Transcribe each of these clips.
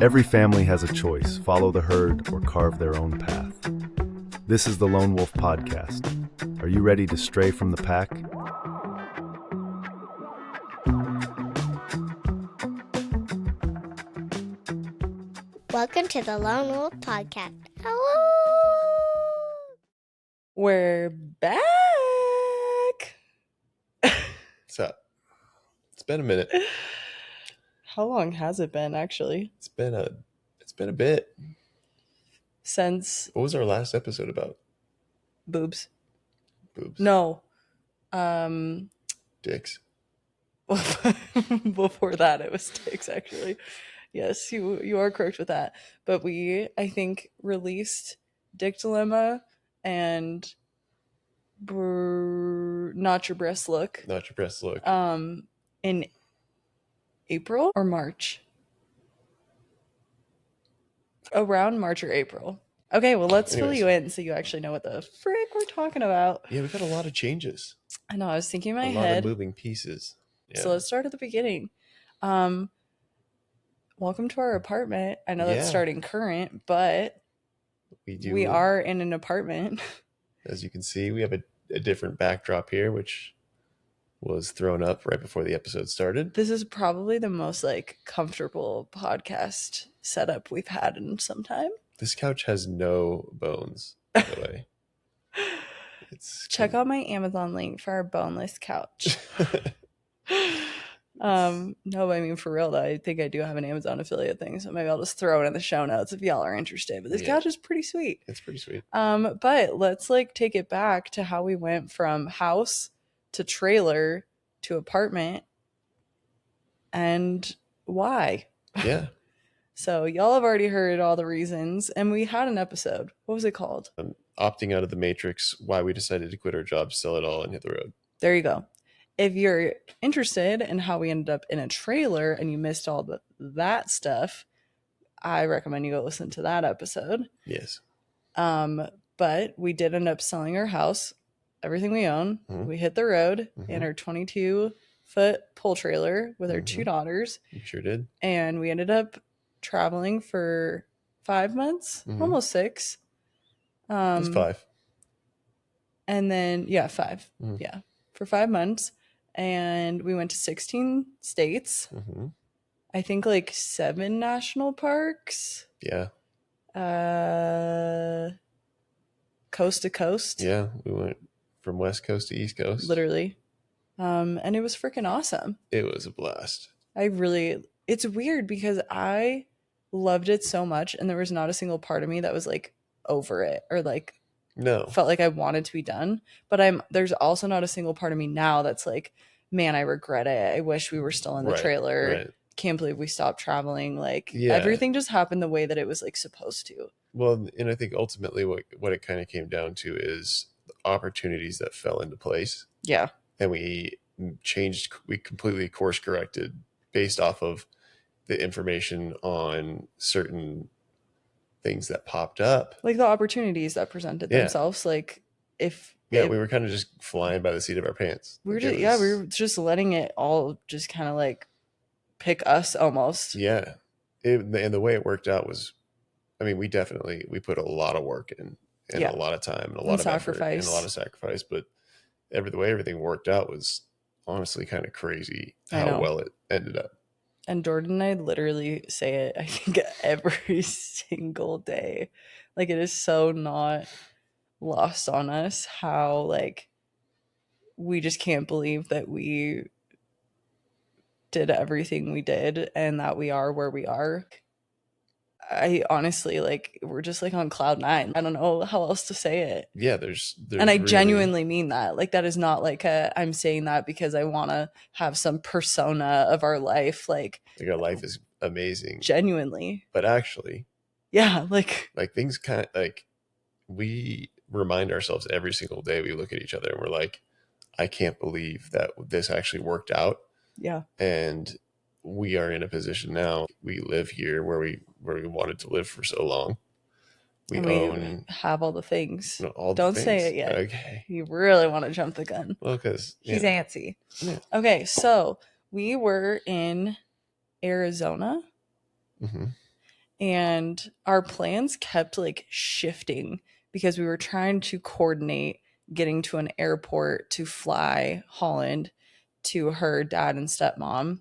Every family has a choice: follow the herd or carve their own path. This is the Lone Wolf Podcast. Are you ready to stray from the pack? Welcome to the Lone Wolf Podcast. Hello! We're back. What's up? It's been a minute. How long has it been, actually? It's been a bit. Since What was our last episode about? boobs. Boobs. No. Dicks. Before that, it was dicks, actually. Yes, you are correct with that. But we, I think, released Dick Dilemma and Not Your Breast Look. Not Your Breast Look. In April or March? Around March or April. Okay, well, let's fill you in so you actually know what the frick we're talking about. Yeah, we've had a lot of changes. I know, I was thinking in my a head. lot of moving pieces. Yeah. So let's start at the beginning. Welcome to our apartment. I know that's starting current, but we are in an apartment. As you can see, we have a different backdrop here, which was thrown up right before the episode started. This is probably the most comfortable podcast setup we've had in some time. This couch has no bones, by the way. Check out my Amazon link for our boneless couch. No, I mean, for real though, I think I do have an Amazon affiliate thing, so maybe I'll just throw it in the show notes if y'all are interested. But this couch is pretty sweet. It's pretty sweet. But let's take it back to how we went from house to trailer to apartment and why. Yeah. So y'all have already heard all the reasons, and we had an episode. What was it called? Opting out of the matrix, why we decided to quit our jobs, sell it all, and hit the road. There you go. If you're interested in how we ended up in a trailer and you missed all that stuff, I recommend you go listen to that episode. Yes. But we did end up selling our house, everything we own. Mm-hmm. We hit the road in our 22-foot pull trailer with our two daughters. You sure did. And we ended up traveling for 5 months, almost 6. It's 5. And then, 5. Yeah, for 5 months. And we went to 16 states. I think 7 national parks. Yeah. Coast to coast. Yeah, we went from West Coast to East Coast. Literally. And it was freaking awesome. It was a blast. It's weird because I loved it so much and there was not a single part of me that was over it or no, felt like I wanted to be done. But there's also not a single part of me now that's man, I regret it. I wish we were still in the trailer. Right. Can't believe we stopped traveling. Everything just happened the way that it was supposed to. Well, and I think ultimately what it kind of came down to is the opportunities that fell into place. Yeah. And we completely course corrected based off of the information on certain things that popped up. The opportunities that presented themselves. We were kind of just flying by the seat of our pants. We were just letting it all just kind of pick us almost. Yeah. And the way it worked out was, I mean, we put a lot of work in and a lot of time and a lot of effort and a lot of sacrifice, but the way everything worked out was honestly kind of crazy how well it ended up. And Jordan and I literally say it, I think, every single day. It is so not lost on us how, we just can't believe that we did everything we did and that we are where we are. I honestly, we're just, on cloud 9. I don't know how else to say it. Yeah, there's and I genuinely mean that. That is not I'm saying that because I want to have some persona of our life. Our life is amazing. Genuinely. But actually. Yeah, things kind of, we remind ourselves every single day we look at each other and we're I can't believe that this actually worked out. Yeah. And we are in a position now. We live here where we wanted to live for so long. We have all the things. Don't say it yet. Okay. You really want to jump the gun. Well, because he's antsy. Yeah. Okay, so we were in Arizona, And our plans kept like shifting because we were trying to coordinate getting to an airport to fly Holland to her dad and stepmom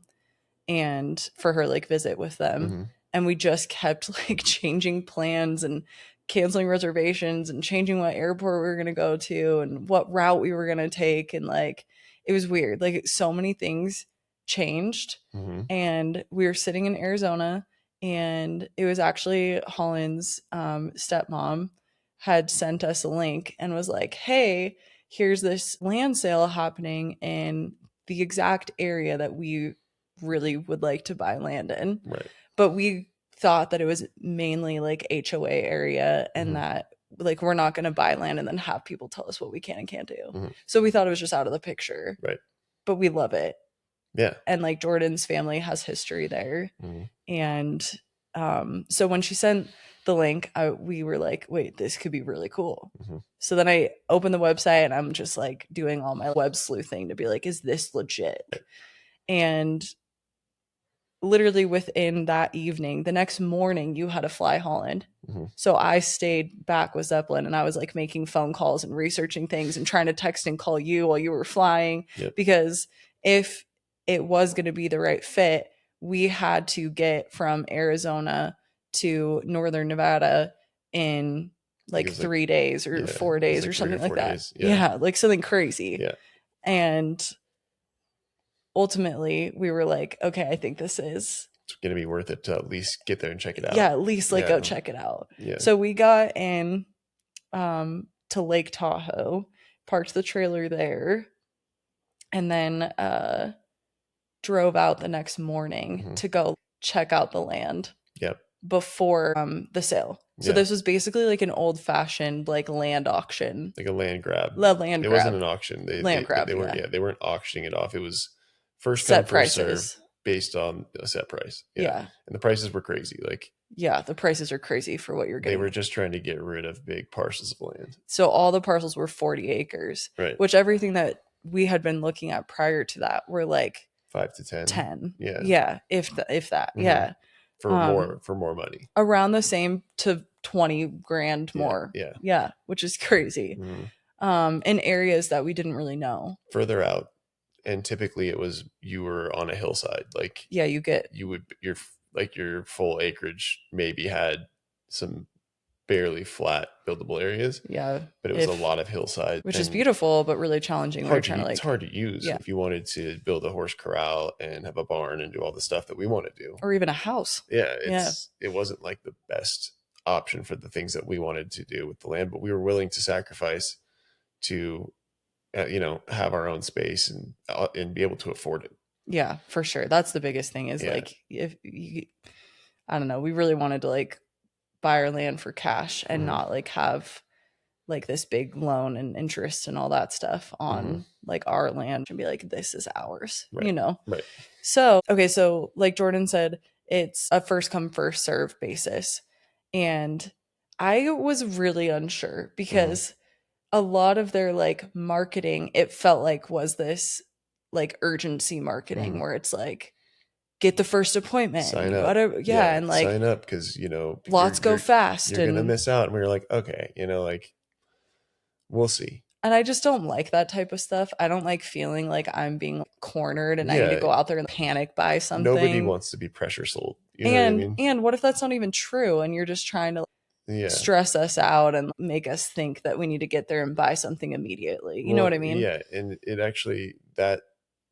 and for her like visit with them. Mm-hmm. And we just kept like changing plans and canceling reservations and changing what airport we were going to go to and what route we were going to take. And like, it was weird. Like, so many things changed. Mm-hmm. And we were sitting in Arizona, and it was actually Holland's stepmom had sent us a link and was like, hey, here's this land sale happening in the exact area that we really would like to buy land in. Right. But we thought that it was mainly like HOA area, and that like we're not going to buy land and then have people tell us what we can and can't do. So we thought it was just out of the picture. Right. But we love it. Yeah. And like Jordan's family has history there. And so when she sent the link, we were like, wait, this could be really cool. So then I opened the website and I'm just like doing all my web sleuthing to be like, is this legit? And literally within that evening, the next morning, you had to fly Holland. So I stayed back with Zeppelin, and I was like making phone calls and researching things and trying to text and call you while you were flying. Because if it was going to be the right fit, we had to get from Arizona to Northern Nevada in like 3 days or 4 days or something like that. Yeah, like something crazy. Yeah. And ultimately we were like, okay, I think this is going to be worth it to at least get there and check it out. Yeah, at least like go check it out. Yeah. So we got in to Lake Tahoe, parked the trailer there, and then drove out the next morning to go check out the land. Yep. Before the sale. So this was basically like an old-fashioned like land auction, like a land grab. It wasn't an auction. They weren't auctioning it off. It was first come first serve based on a set price. And the prices were crazy. Like the prices are crazy for what you're getting. They were just trying to get rid of big parcels of land. So all the parcels were 40 acres, right? Which everything that we had been looking at prior to that were like 5 to 10. 10. Yeah. If that. Yeah. For more money. Around the same to 20 grand more. Yeah. Which is crazy. In areas that we didn't really know. Further out. And typically it was, you were on a hillside. Like, your full acreage maybe had some barely flat buildable areas. Yeah. But it was a lot of hillside. Which is beautiful, but really challenging. It's hard to use if you wanted to build a horse corral and have a barn and do all the stuff that we want to do. Or even a house. It wasn't like the best option for the things that we wanted to do with the land, but we were willing to sacrifice to, have our own space and be able to afford it. Yeah, for sure. That's the biggest thing is like, if you, I don't know, we really wanted to like buy our land for cash and not like have like this big loan and interest and all that stuff on like our land and be like, this is ours, Right. So, okay. So like Jordan said, it's a first come first serve basis. And I was really unsure because a lot of their like marketing, it felt like was this like urgency marketing where it's like, get the first appointment. Sign up. And like sign up because lots go fast. You're gonna miss out. And we were like, okay, we'll see. And I just don't like that type of stuff. I don't like feeling like I'm being cornered and I need to go out there and panic buy something. Nobody wants to be pressure sold. You know what I mean? And what if that's not even true and you're just trying to stress us out and make us think that we need to get there and buy something immediately. You know what I mean? Yeah. And it actually, that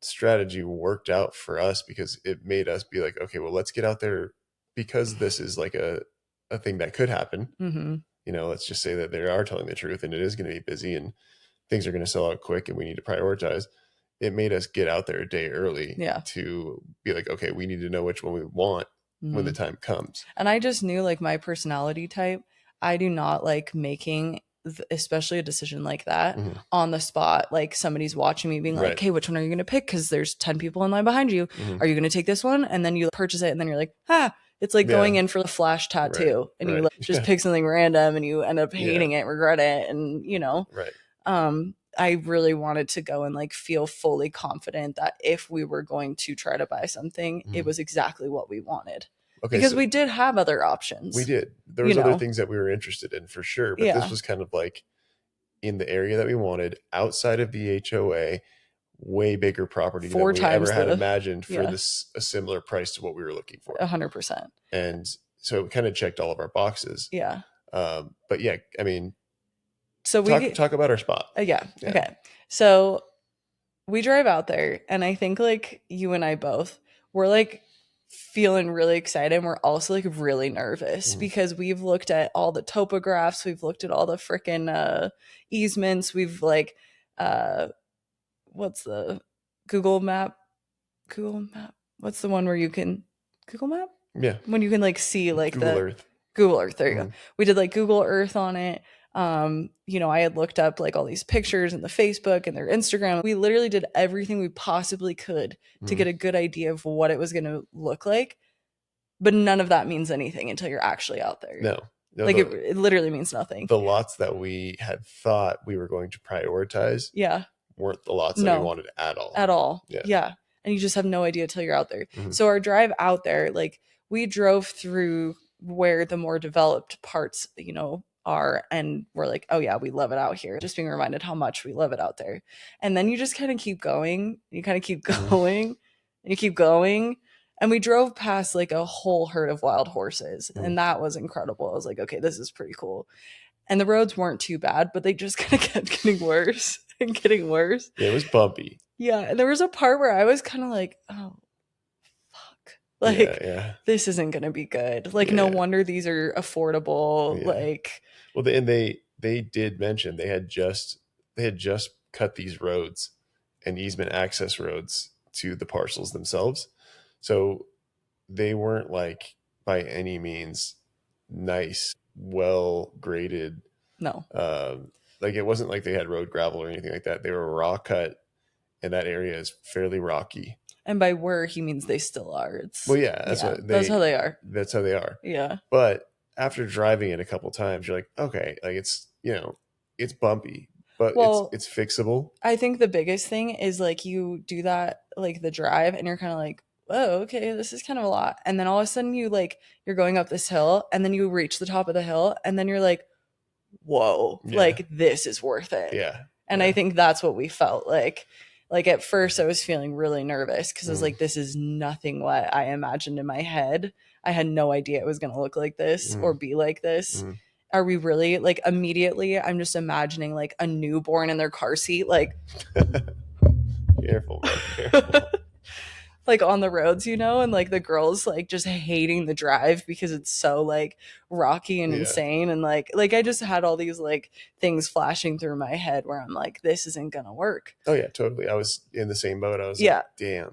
strategy worked out for us because it made us be like, okay, well, let's get out there because this is like a thing that could happen. Let's just say that they are telling the truth and it is going to be busy and things are going to sell out quick and we need to prioritize. It made us get out there a day early to be like, okay, we need to know which one we want when the time comes. And I just knew like my personality type, I do not like making especially a decision like that on the spot. Like somebody's watching me being like, hey, which one are you going to pick? Because there's 10 people in line behind you. Are you going to take this one? And then you purchase it and then you're like, it's like going in for the flash tattoo and you like just pick something random and you end up hating it, regret it. And I really wanted to go and like feel fully confident that if we were going to try to buy something, it was exactly what we wanted. Okay. Because we did have other options. We did. There was other things that we were interested in for sure. But this was kind of like in the area that we wanted, outside of the HOA, way bigger property than we ever had imagined for a similar price to what we were looking for. 100%. And so it kind of checked all of our boxes. Yeah. But yeah, I mean, so we talk about our spot. Yeah. Okay. So we drive out there, and I think like you and I both were like feeling really excited, and we're also like really nervous because we've looked at all the topographs, we've looked at all the freaking easements, we've like what's the Google map, what's the one where you can Google map, when you can like see like Google Earth, there you go. We did like Google Earth on it. I had looked up like all these pictures in the Facebook and their Instagram. We literally did everything we possibly could to get a good idea of what it was going to look like. But none of that means anything until you're actually out there. No, like it literally means nothing. The lots that we had thought we were going to prioritize weren't the lots that we wanted at all. Yeah. And you just have no idea till you're out there. So our drive out there, like we drove through where the more developed parts, are, and we're like, oh yeah, we love it out here. Just being reminded how much we love it out there. And then you just kind of keep going. You kind of keep going and you keep going. And we drove past like a whole herd of wild horses. And that was incredible. I was like, okay, this is pretty cool. And the roads weren't too bad, but they just kind of kept getting worse and getting worse. Yeah, it was bumpy. Yeah. And there was a part where I was kind of like, oh, like this isn't gonna be good. Like no wonder these are affordable. Like, well, and they did mention they had just cut these roads and easement access roads to the parcels themselves, so they weren't like by any means nice, well graded. No, like it wasn't like they had road gravel or anything like that. They were raw cut, and that area is fairly rocky. And by were, he means they still are. That's how they are. That's how they are. Yeah. But after driving it a couple times, you're like, okay, like it's, it's bumpy, but it's fixable. I think the biggest thing is like you do that, like the drive, and you're kind of like, oh, okay, this is kind of a lot. And then all of a sudden you're going up this hill, and then you reach the top of the hill, and then you're like, whoa, like this is worth it. Yeah. And I think that's what we felt like. Like at first I was feeling really nervous because I was like, this is nothing what I imagined in my head. I had no idea it was going to look like this or be like this. Are we really like immediately? I'm just imagining like a newborn in their car seat, like careful, careful. Like on the roads, and like the girls like just hating the drive because it's so like rocky and insane. And like I just had all these like things flashing through my head where I'm like, this isn't gonna work. Oh yeah, totally. I was in the same boat. I was like, damn.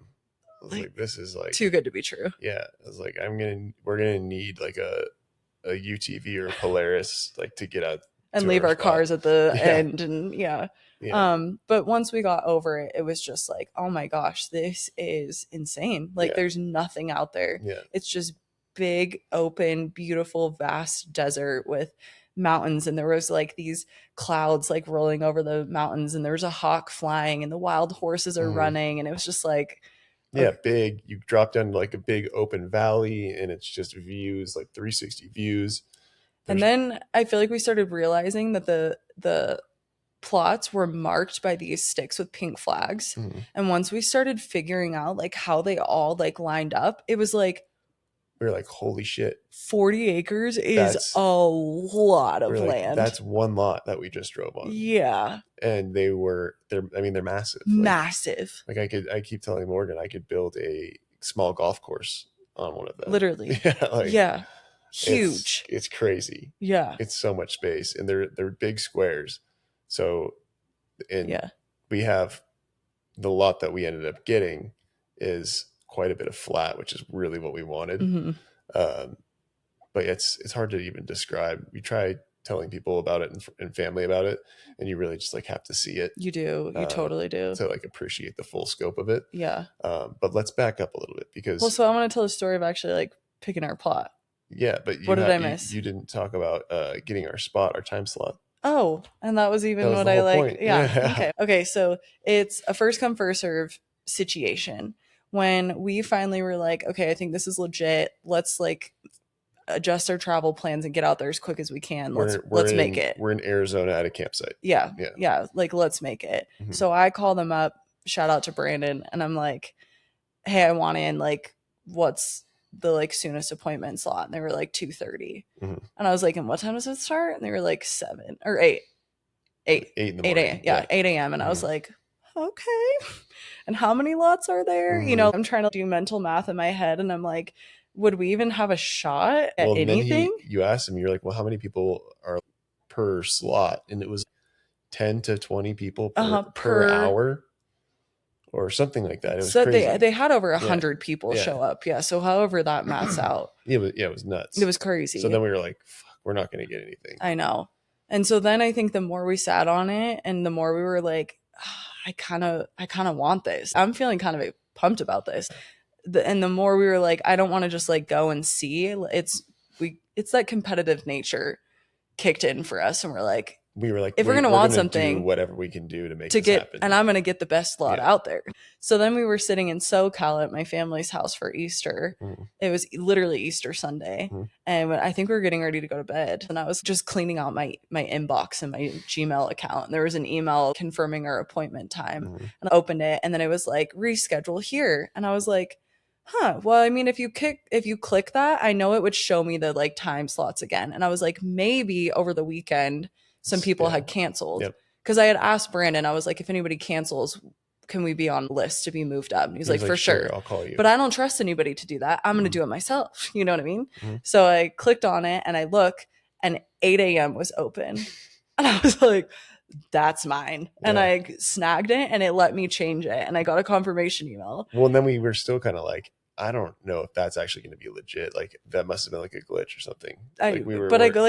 I was like, this is like too good to be true. Yeah. I was like, we're gonna need like a UTV or a Polaris like to get out and leave our cars at the end. And but once we got over it, it was just like, oh my gosh, this is insane. Like there's nothing out there. It's just big, open, beautiful, vast desert with mountains, and there was like these clouds like rolling over the mountains, and there was a hawk flying, and the wild horses are running, and it was just like big. You drop down like a big open valley, and it's just views, like 360 views. And then I feel like we started realizing that the plots were marked by these sticks with pink flags. And once we started figuring out like how they all like lined up, it was like, we were like, holy shit, 40 acres is a lot of land. That's one lot that we just drove on. Yeah. And they're massive. Massive. Like I keep telling Morgan I could build a small golf course on one of them. Literally. Huge. It's crazy. Yeah. It's so much space, and they're big squares. So, we have the lot that we ended up getting is quite a bit of flat, which is really what we wanted. But it's hard to even describe. We try telling people about it and family about it, and you really just like have to see it. You do. You totally do. To like appreciate the full scope of it. Yeah. But let's back up a little bit because. Well, so I want to tell the story of actually like picking our plot. Yeah, but what did I miss? You didn't talk about getting our spot, our time slot. Oh, and that was even what I like. Yeah. Okay. So it's a first come, first serve situation. when we finally were like, okay, I think this is legit. Let's like adjust our travel plans and get out there as quick as we can. Let's make it. We're in Arizona at a campsite. Yeah. Like, let's make it. Mm-hmm. So I call them up, shout out to Brandon, and I'm like, hey, I want in, like, what's the like soonest appointment slot? And they were like 2:30. Mm-hmm. And I was like, and what time does it start? And they were like 7 or 8 in the morning. 8 a.m. Yeah, 8 a.m. And I was like, okay. And how many lots are there? You know, I'm trying to do mental math in my head, and I'm like, would we even have a shot at anything? You asked him, you're like, well, how many people are per slot? And it was 10 to 20 people per hour or something like that. It was so crazy. They had over 100 people show up. Yeah. So however that maths out. It was nuts. It was crazy. So then we were like, fuck, we're not going to get anything. I know. And so then I think the more we sat on it and the more we were like, I kind of want this. I'm feeling kind of pumped about this. And the more we were like, I don't want to just like go and see. It's that competitive nature kicked in for us, and we're like, if we're gonna want something, do whatever we can do to make this happen. And I'm gonna get the best slot out there. So then we were sitting in SoCal at my family's house for Easter. It was literally Easter Sunday, and I think we were getting ready to go to bed. And I was just cleaning out my inbox and my Gmail account, and there was an email confirming our appointment time. And I opened it, and then it was like, reschedule here, and I was like, well, I mean, if you click that, I know it would show me the like time slots again. And I was like, maybe over the weekend some people had canceled, because I had asked Brandon, I was like, if anybody cancels, can we be on the list to be moved up? And he's like, for sure. I'll call you. But I don't trust anybody to do that. I'm going to do it myself. You know what I mean? So I clicked on it and I look, and 8 a.m. was open. And I was like, that's mine. And I snagged it, and it let me change it, and I got a confirmation email. Well, and then we were still kind of like, I don't know if that's actually going to be legit. Like, that must have been like a glitch or something. I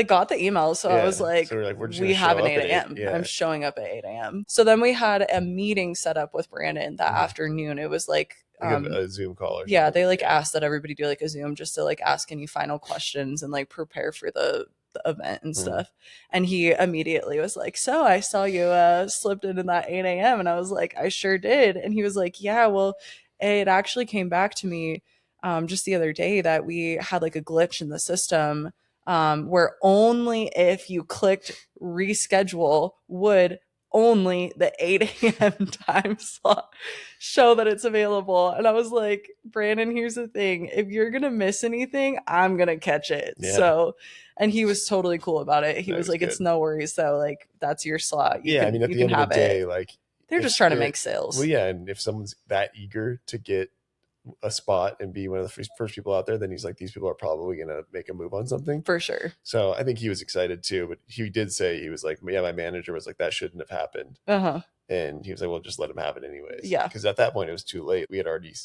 got the email, so I was like, so we have an 8 a.m. I'm showing up at 8 a.m. So then we had a meeting set up with Brandon that afternoon. It was like a Zoom call. They like asked that everybody do like a Zoom just to like ask any final questions and like prepare for the event and stuff. And he immediately was like, so I saw you slipped into that 8 a.m. And I was like, I sure did. And he was like, yeah, well, it actually came back to me just the other day that we had like a glitch in the system where only if you clicked reschedule would only the 8 a.m. time slot show that it's available. And I was like, Brandon, here's the thing. If you're going to miss anything, I'm going to catch it. Yeah. So, and he was totally cool about it. He was like, good. It's no worries. So like, that's your slot. At the end of the day, like, they're just trying to make sales. Well, yeah. And if someone's that eager to get a spot and be one of the first people out there, then he's like, these people are probably going to make a move on something. For sure. So I think he was excited too, but he did say, he was like, yeah, my manager was like, that shouldn't have happened. And he was like, well, just let him have it anyways. Yeah. Because at that point it was too late. We had already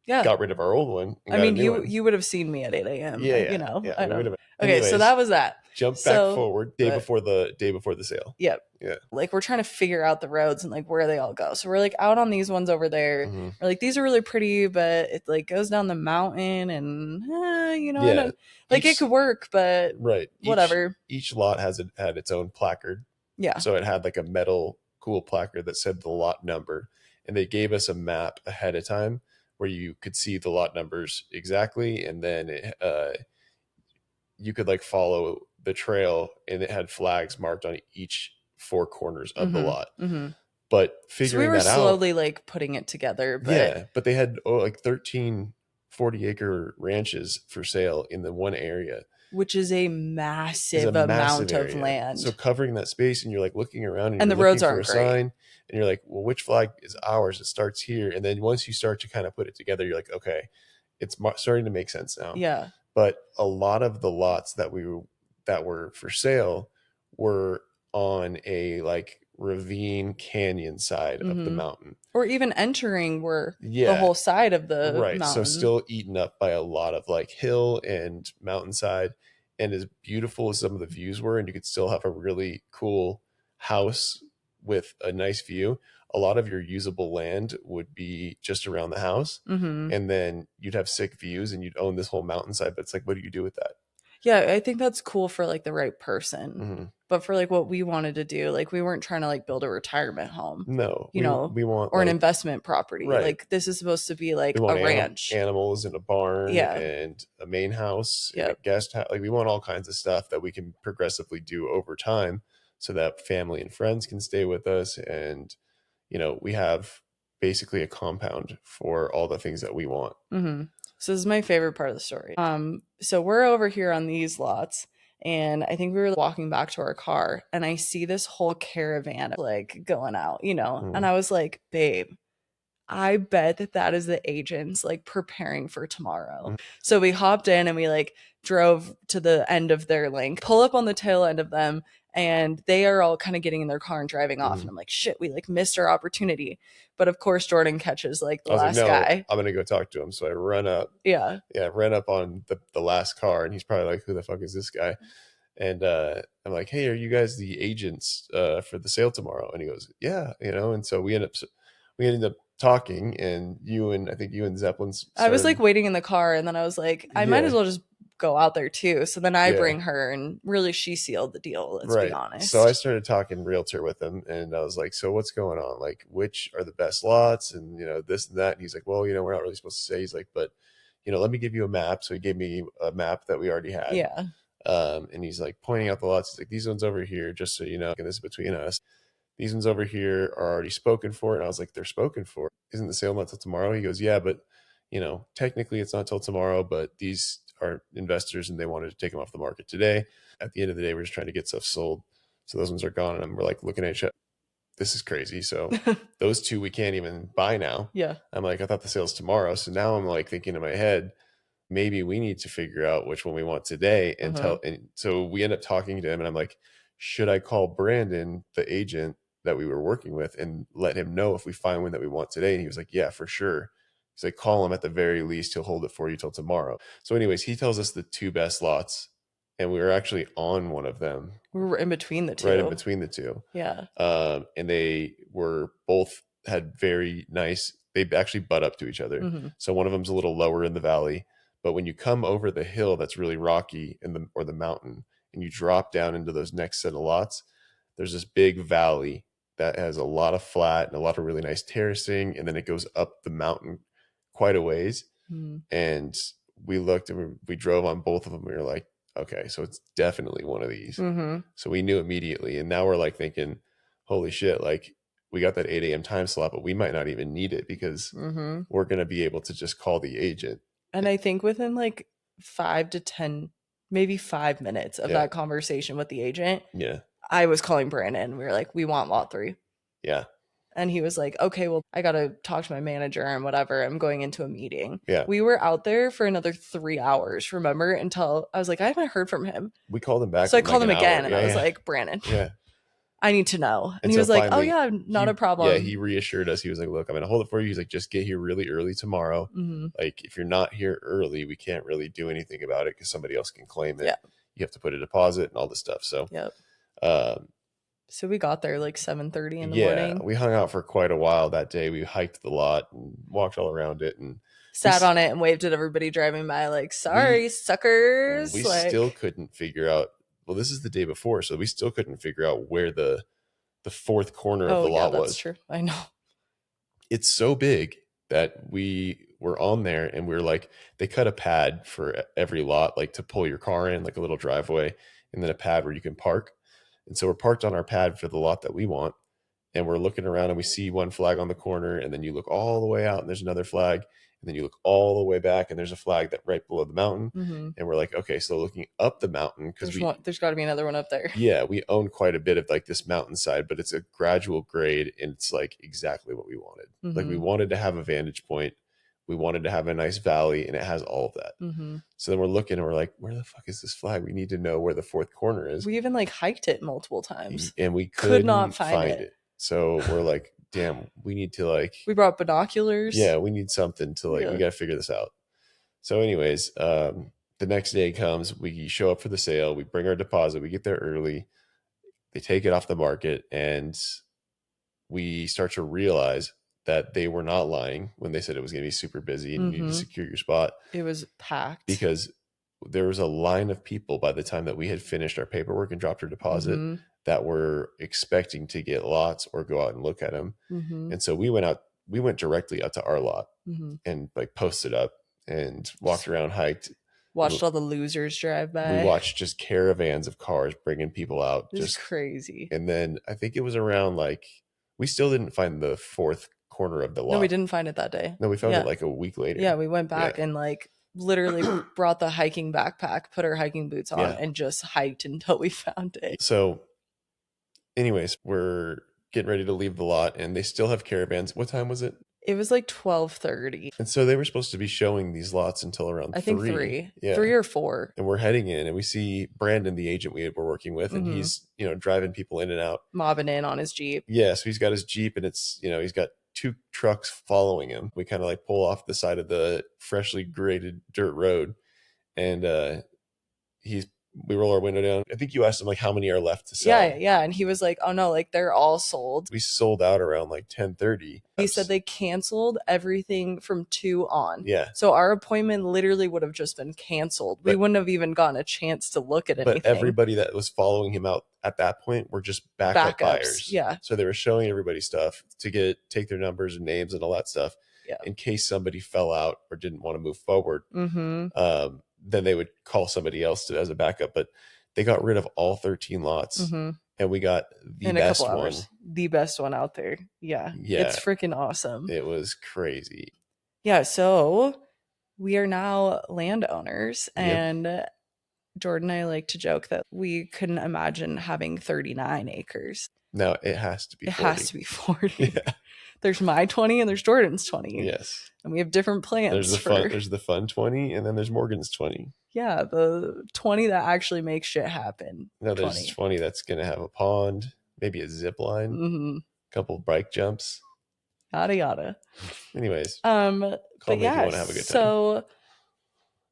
got rid of our old one. I mean, you would have seen me at 8 a.m. Yeah. You know, I know. Okay. Anyways, so that was that. Jump back forward day before the sale. Yep. Yeah. Like, we're trying to figure out the roads and like where they all go. So we're like out on these ones over there. We're like, these are really pretty, but it like goes down the mountain and you know, like it could work, but whatever. Each lot had its own placard. Yeah. So it had like a metal cool placard that said the lot number, and they gave us a map ahead of time where you could see the lot numbers exactly, and then you could like follow the trail, and it had flags marked on each 4 corners of the lot. But figuring that out, we were slowly like putting it together. But but they had like 13 40-acre ranches for sale in the one area, which is a massive amount of land. So covering that space, and you're like looking around, and the roads aren't great. Sign, and you're like, well, which flag is ours? It starts here. And then once you start to kind of put it together, you're like, okay, it's starting to make sense now. Yeah. But a lot of the lots that were for sale were on a like ravine canyon side of the mountain, or even entering the whole side of the mountain. So still eaten up by a lot of like hill and mountainside. And as beautiful as some of the views were, and you could still have a really cool house with a nice view, a lot of your usable land would be just around the house. And then you'd have sick views and you'd own this whole mountainside, but it's like, what do you do with that? Yeah, I think that's cool for like the right person. But for like what we wanted to do, like we weren't trying to like build a retirement home. No, we want or like, an investment property. Right. Like this is supposed to be like a ranch. Animals in a barn, yeah, and a main house, and a guest house. Like we want all kinds of stuff that we can progressively do over time, so that family and friends can stay with us, and we have basically a compound for all the things that we want. So this is my favorite part of the story. So we're over here on these lots, and I think we were walking back to our car, and I see this whole caravan like going out, and I was like, babe, I bet that is the agents like preparing for tomorrow. So we hopped in and we like drove to the end of their link, pull up on the tail end of them, and they are all kind of getting in their car and driving off. And I'm like, shit, we like missed our opportunity. But of course, Jordan catches like the last guy. I'm gonna go talk to him. So I run up. Yeah, ran up on the last car, and he's probably like, who the fuck is this guy? And I'm like, hey, are you guys the agents for the sale tomorrow? And he goes, yeah, and so we ended up talking, and I think you and Zeppelin I was like waiting in the car, and then I was like, I might as well just go out there too. So then I bring her, and really she sealed the deal, let's be honest. So I started talking realtor with him, and I was like, so what's going on? Like, which are the best lots, and this and that. And he's like, well, we're not really supposed to say. He's like, but let me give you a map. So he gave me a map that we already had. Yeah. And he's like pointing out the lots. He's like, these ones over here, just so you know, and this is between us. These ones over here are already spoken for. And I was like, they're spoken for. Isn't the sale not till tomorrow? He goes, yeah, but technically it's not till tomorrow, but these are investors and they wanted to take them off the market today. At the end of the day, we're just trying to get stuff sold. So those ones are gone. And we're like looking at each other. This is crazy. So those two we can't even buy now. Yeah. I'm like, I thought the sale's tomorrow. So now I'm like thinking in my head, maybe we need to figure out which one we want today and tell. And so we end up talking to him, and I'm like, should I call Brandon, the agent that we were working with, and let him know if we find one that we want today? And he was like, yeah, for sure. He's like, call him at the very least. He'll hold it for you till tomorrow. So anyways, he tells us the two best lots, and we were actually on one of them. We were in between the two. Right in between the two. Yeah. And they were both had very nice, they actually butt up to each other. So one of them's a little lower in the valley, but when you come over the hill that's really rocky or the mountain, and you drop down into those next set of lots, there's this big valley that has a lot of flat and a lot of really nice terracing, and then it goes up the mountain quite a ways. And we looked, and we drove on both of them. We were like, okay, so it's definitely one of these. So we knew immediately, and now we're like thinking, holy shit, like we got that 8 a.m. time slot, but we might not even need it because we're going to be able to just call the agent. And I think within like 5 to 10, maybe 5 minutes of that conversation with the agent, I was calling Brandon. We were like, we want lot 3. Yeah. And he was like, okay, well, I got to talk to my manager and whatever. I'm going into a meeting. Yeah. We were out there for another 3 hours, remember? Until I was like, I haven't heard from him. We called him back. So I called him again, and I was like, Brandon, I need to know. And he was like, finally, oh, yeah, not a problem. Yeah, he reassured us. He was like, look, I'm going to hold it for you. He's like, just get here really early tomorrow. Like, if you're not here early, we can't really do anything about it because somebody else can claim it. You have to put a deposit and all this stuff. So, so we got there like 7:30 in the morning. We hung out for quite a while that day. We hiked the lot and walked all around it and sat on it and waved at everybody driving by like, sorry, suckers. We still couldn't figure out. Well, this is the day before, so we still couldn't figure out where the fourth corner of the lot was. That's true. I know. It's so big that we were on there, and we were like, they cut a pad for every lot, like to pull your car in, like a little driveway, and then a pad where you can park. And so we're parked on our pad for the lot that we want, and we're looking around, and we see one flag on the corner, and then you look all the way out, and there's another flag, and then you look all the way back, and there's a flag that right below the mountain. And we're like, okay, so looking up the mountain, because there's got to be another one up there. Yeah, we own quite a bit of like this mountainside, but it's a gradual grade, and it's like exactly what we wanted. Like we wanted to have a vantage point. We wanted to have a nice valley, and it has all of that. So then we're looking, and we're like, where the fuck is this flag? We need to know where the fourth corner is. We even like hiked it multiple times, and we could not find it. So we're like, damn, we need to like. We brought binoculars. Yeah, we need something to like. We got to figure this out. So, anyways, the next day comes. We show up for the sale. We bring our deposit. We get there early. They take it off the market, and we start to realize that they were not lying when they said it was going to be super busy and you need to secure your spot. It was packed. Because there was a line of people by the time that we had finished our paperwork and dropped our deposit that were expecting to get lots or go out and look at them. And so we went directly out to our lot and like posted up and walked around, hiked, watched all the losers drive by. We watched just caravans of cars bringing people out. Just crazy. And then I think it was around like, we still didn't find the fourth corner of the lot. No, we didn't find it that day. No, we found it like a week later. Yeah, we went back and like literally brought the hiking backpack, put our hiking boots on, and just hiked until we found it. So anyways, we're getting ready to leave the lot and they still have caravans. What time was it? It was like 12:30. And so they were supposed to be showing these lots until around 3. I think 3. Yeah. 3 or 4. And we're heading in and we see Brandon, the agent we were working with, and he's, driving people in and out. Mobbing in on his Jeep. Yeah, so he's got his Jeep and it's, he's got 2 trucks following him. We kind of like pull off the side of the freshly graded dirt road and we roll our window down. I think you asked him like how many are left to sell. Yeah. And he was like, oh no, like they're all sold. We sold out around like 10:30. He said they canceled everything from 2 on. Yeah. So our appointment literally would have just been canceled. We wouldn't have even gotten a chance to look at anything. But everybody that was following him out at that point were just backup buyers. Yeah. So they were showing everybody stuff to take their numbers and names and all that stuff. Yeah. In case somebody fell out or didn't want to move forward. Then they would call somebody else as a backup, but they got rid of all 13 lots and we got the best one. The best one out there. Yeah. It's freaking awesome. It was crazy. Yeah. So we are now landowners and Jordan and I like to joke that we couldn't imagine having 39 acres. No, it has to be 40. It has to be 40. Yeah. There's my 20 and there's Jordan's 20. Yes. And we have different plans. There's the fun 20 and then there's Morgan's 20. Yeah, the 20 that actually makes shit happen. No, there's 20 that's going to have a pond, maybe a zip line, a couple bike jumps. Yada yada. Anyways. Call me if you want to have a good time. So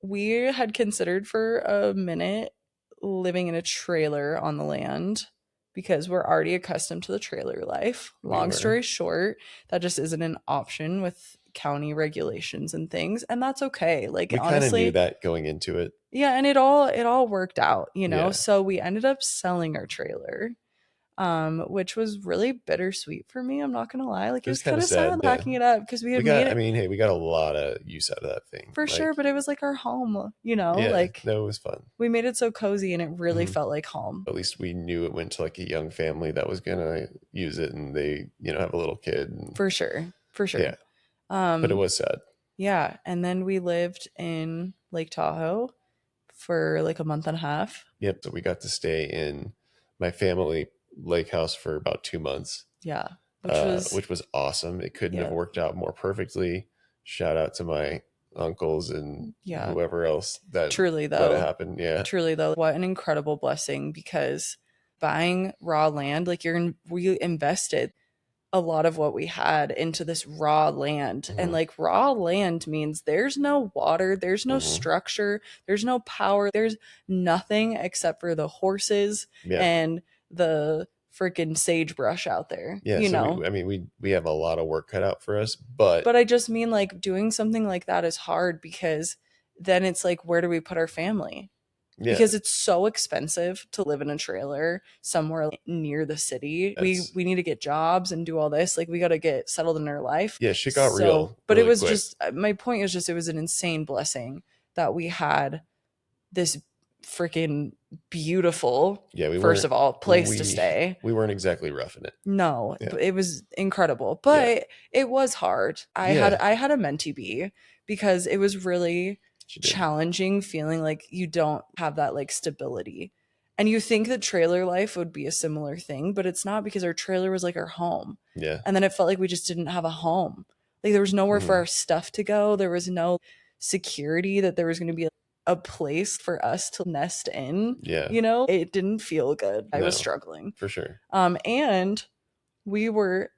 we had considered for a minute living in a trailer on the land, because we're already accustomed to the trailer life. Long story short, that just isn't an option with county regulations and things, and that's okay. Like, we kind of knew that going into it. Yeah, and it all worked out, So we ended up selling our trailer, which was really bittersweet for me. I'm not gonna lie, like it was kind of sad packing it up because we got a lot of use out of that thing for sure. But it was like our home, no, it was fun. We made it so cozy and it really felt like home. At least we knew it went to like a young family that was gonna use it, and they have a little kid. For sure. Yeah. But it was sad. Yeah, and then we lived in Lake Tahoe for like a month and a half. Yep. So we got to stay in my family lake house for about 2 months. Yeah. Which was awesome. It couldn't have worked out more perfectly. Shout out to my uncles and whoever else that truly though let it happen. Yeah. Truly though, what an incredible blessing, because buying raw land, like we invested a lot of what we had into this raw land. And like raw land means there's no water, there's no structure, there's no power, there's nothing except for the horses and the freaking sagebrush out there. Yeah, we have a lot of work cut out for us, but I just mean like doing something like that is hard, because then it's like, where do we put our family? Yeah. Because it's so expensive to live in a trailer somewhere near the city. We need to get jobs and do all this. Like, we got to get settled in our life. Yeah, shit got real. But it was quick. Just, my point is just, it was an insane blessing that we had this freaking beautiful, first of all, place to stay. We weren't exactly roughing it. No, it was incredible. But it was hard. I had a mentee bee, because it was really challenging feeling like you don't have that like stability, and you think that trailer life would be a similar thing, but it's not, because our trailer was like our home. And then it felt like we just didn't have a home. Like, there was nowhere for our stuff to go. There was no security that there was going to be a place for us to nest in. It didn't feel good. I was struggling for sure. And we were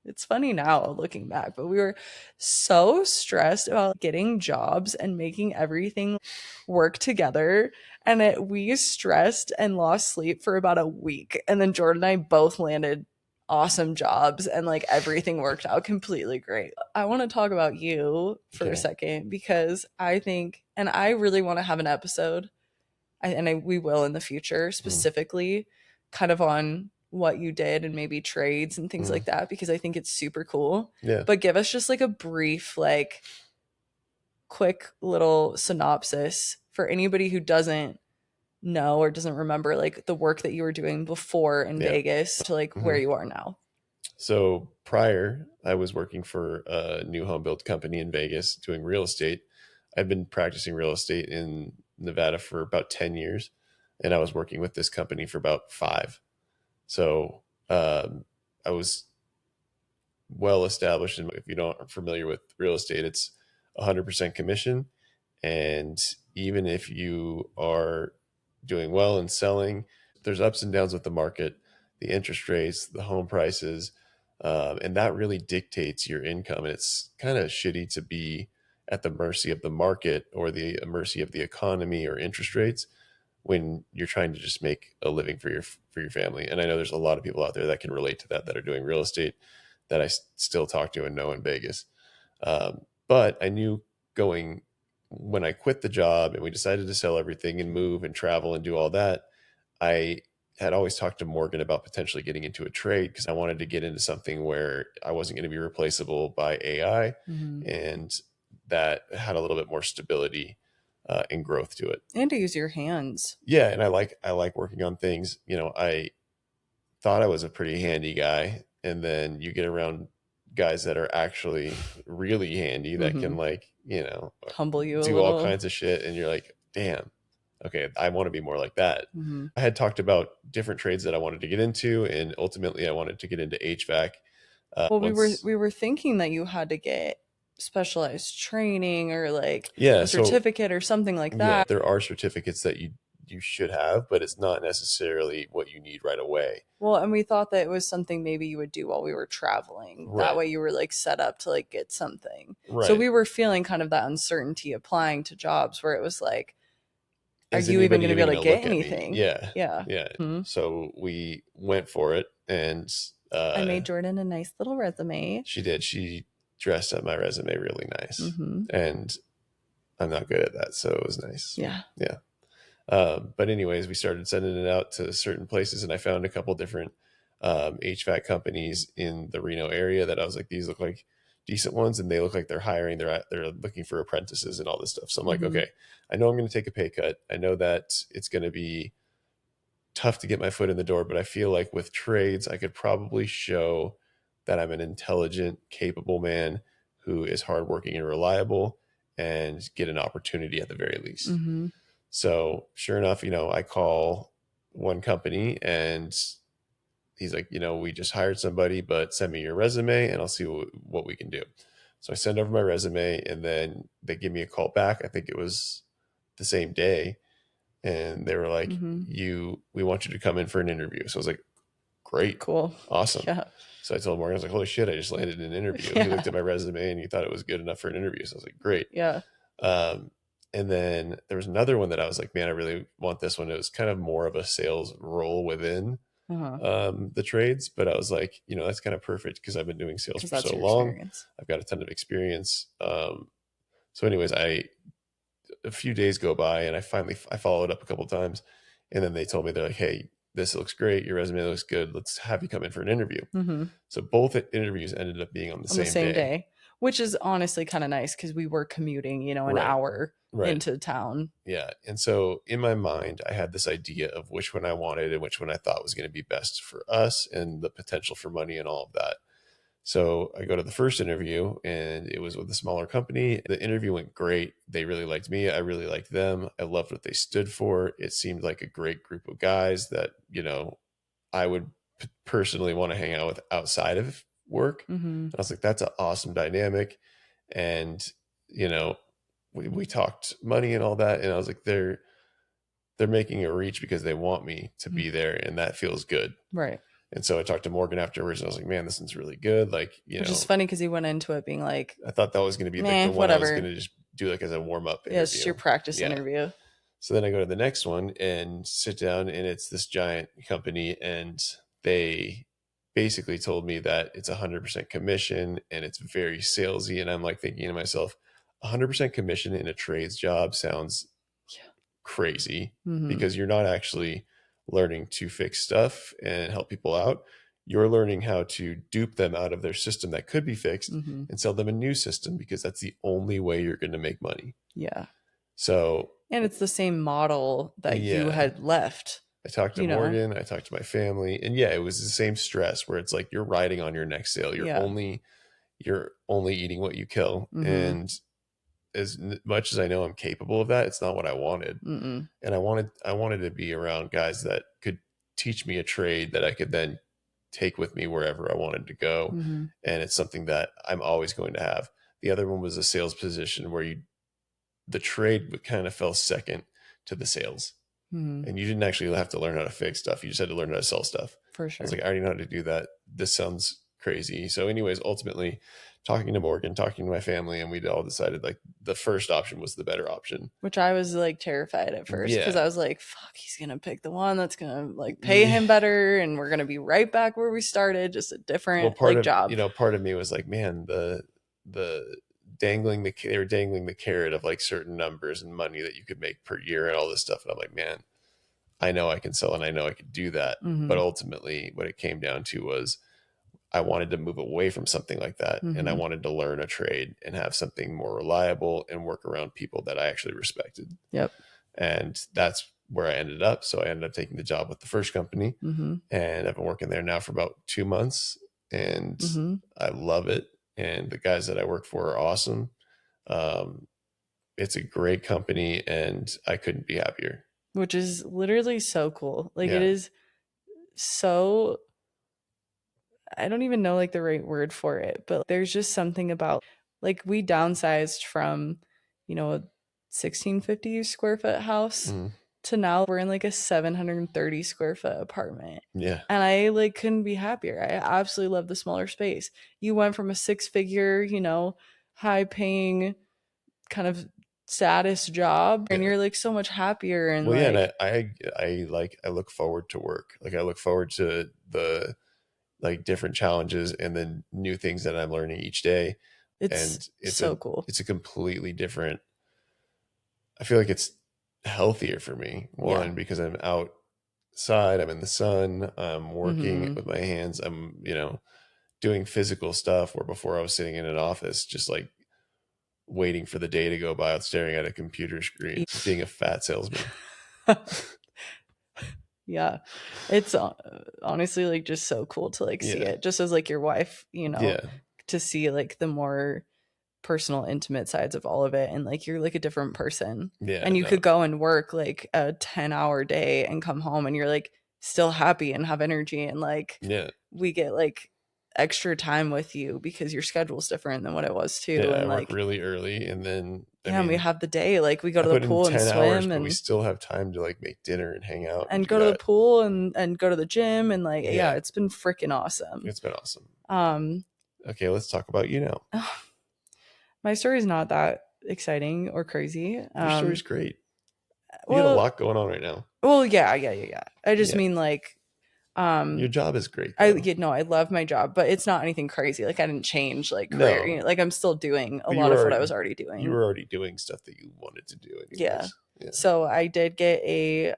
it's funny now looking back, but we were so stressed about getting jobs and making everything work together. And we stressed and lost sleep for about a week. And then Jordan and I both landed awesome jobs and like everything worked out completely great. I want to talk about you for a second because I think, and I really want to have an episode, we will in the future, specifically kind of on what you did and maybe trades and things like that, because I think it's super cool. Yeah. But give us just like a brief, like quick little synopsis for anybody who doesn't know or doesn't remember like the work that you were doing before in Vegas to like where you are now. So prior, I was working for a new home build company in Vegas doing real estate. I've been practicing real estate in Nevada for about 10 years, and I was working with this company for about 5. So I was well established. And if you don't are familiar with real estate, it's 100% commission. And even if you are doing well and selling, there's ups and downs with the market, the interest rates, the home prices, and that really dictates your income. And it's kind of shitty to be at the mercy of the market or the mercy of the economy or interest rates when you're trying to just make a living for your family. And I know there's a lot of people out there that can relate to that are doing real estate that I still talk to and know in Vegas. But I knew going when I quit the job and we decided to sell everything and move and travel and do all that, I had always talked to Morgan about potentially getting into a trade because I wanted to get into something where I wasn't going to be replaceable by AI and that had a little bit more stability and growth to it. And to use your hands. Yeah. And I like working on things. You know, I thought I was a pretty handy guy. And then you get around guys that are actually really handy that can like, you know, humble you, do all kinds of shit. And you're like, damn, okay, I want to be more like that. I had talked about different trades that I wanted to get into. And ultimately I wanted to get into HVAC. Well, we were thinking that you had to get specialized training or like a certificate or something like that. Yeah, there are certificates that you should have, but it's not necessarily what you need right away. Well, and we thought that it was something maybe you would do while we were traveling. Right. That way you were like set up to like get something. Right. So we were feeling kind of that uncertainty applying to jobs where it was like, are you even going to be able to get anything? Yeah. Yeah. Yeah. So we went for it and I made Jordan a nice little resume. She did. She dressed up my resume really nice. And I'm not good at that. So it was nice. Yeah. Yeah. But anyways, we started sending it out to certain places and I found a couple different HVAC companies in the Reno area that I was like, these look like decent ones and they look like they're hiring, they're looking for apprentices and all this stuff. So I'm like, okay, I know I'm going to take a pay cut. I know that it's going to be tough to get my foot in the door, but I feel like with trades, I could probably show that I'm an intelligent, capable man who is hardworking and reliable and get an opportunity at the very least. So sure enough, you know, I call one company and he's like, you know, we just hired somebody, but send me your resume and I'll see what we can do. So I send over my resume and then they give me a call back. I think it was the same day. And they were like, we want you to come in for an interview. So I was like, great. Cool. Awesome. Yeah. So I told Morgan, I was like, holy shit, I just landed an interview. He looked at my resume and he thought it was good enough for an interview. So I was like, great. Yeah. And then there was another one that I was like, man, I really want this one. It was kind of more of a sales role within the trades. But I was like, you know, that's kind of perfect because I've been doing sales for so long. Experience. I've got a ton of experience. So anyways, a few days go by and I followed up a couple of times. And then they told me, they're like, hey, this looks great. Your resume looks good. Let's have you come in for an interview. So both interviews ended up being on the same day. Which is honestly kind of nice because we were commuting, you know, an hour into town. Yeah. And so in my mind, I had this idea of which one I wanted and which one I thought was going to be best for us and the potential for money and all of that. So I go to the first interview and it was with a smaller company. The interview went great. They really liked me. I really liked them. I loved what they stood for. It seemed like a great group of guys that, you know, I would personally want to hang out with outside of work. And I was like, that's an awesome dynamic. And, you know, we talked money and all that. And I was like, they're making a reach because they want me to be there. And that feels good. Right. And so I talked to Morgan afterwards and I was like, man, this one's really good. Like, you know, which is funny because he went into it being like, I thought that was going to be the one I was going to just do like as a warm up interview. Yeah, it's your practice interview. So then I go to the next one and sit down and it's this giant company and they basically told me that it's 100% commission and it's very salesy. And I'm like thinking to myself, 100% commission in a trades job sounds crazy because you're not actually learning to fix stuff and help people out. You're learning how to dupe them out of their system that could be fixed and sell them a new system, because that's the only way you're going to make money. Yeah. So, and it's the same model that you had left. I talked to Morgan, I talked to my family, and it was the same stress where it's like you're riding on your next sale. You're only eating what you kill. And as much as I know I'm capable of that, it's not what I wanted. And I wanted to be around guys that could teach me a trade that I could then take with me wherever I wanted to go. And it's something that I'm always going to have. The other one was a sales position where the trade kind of fell second to the sales. And you didn't actually have to learn how to fix stuff. You just had to learn how to sell stuff. For sure. I was like, I already know how to do that. This sounds crazy. So anyways, ultimately talking to Morgan, talking to my family, and we all decided like the first option was the better option. Which I was like terrified at first, because I was like, fuck, he's going to pick the one that's going to like pay him better. And we're going to be right back where we started, just a different job. Part of me was like, man, they were dangling the carrot of like certain numbers and money that you could make per year and all this stuff. And I'm like, man, I know I can sell and I know I could do that. But ultimately what it came down to was I wanted to move away from something like that. And I wanted to learn a trade and have something more reliable and work around people that I actually respected. Yep. And that's where I ended up. So I ended up taking the job with the first company, and I've been working there now for about 2 months, and I love it. And the guys that I work for are awesome. It's a great company and I couldn't be happier. Which is literally so cool. Like it is so, I don't even know like the right word for it, but there's just something about, like, we downsized from, a 1650 square foot house to now we're in like a 730 square foot apartment. Yeah. And I like couldn't be happier. I absolutely love the smaller space. You went from a 6-figure, high paying kind of status job, and you're like so much happier. And and I look forward to work. Like I look forward to the like different challenges and then new things that I'm learning each day. It's so cool. It's a completely different, I feel like it's healthier for me. One, because I'm outside, I'm in the sun, I'm working with my hands, I'm, doing physical stuff, where before I was sitting in an office, just like waiting for the day to go by, staring at a computer screen, being a fat salesman. Yeah, it's honestly like just so cool to like see it, just as like your wife, to see like the more personal, intimate sides of all of it. And like you're like a different person, and you could go and work like a 10-hour day and come home and you're like still happy and have energy, and like we get like extra time with you because your schedule's different than what it was too. And I like work really early, and then and we have the day, like we go to the pool and swim hours, and we still have time to like make dinner and hang out and go to the pool and go to the gym, and like it's been freaking awesome. It's been awesome. Okay, let's talk about you now. My story's not that exciting or crazy. Your story's great. You got a lot going on right now. Well, yeah. I just mean like your job is great. I love my job, but it's not anything crazy. Like I didn't change like career. Like I'm still doing a lot of what I was already doing. You were already doing stuff that you wanted to do anyways. Yeah. So I did get a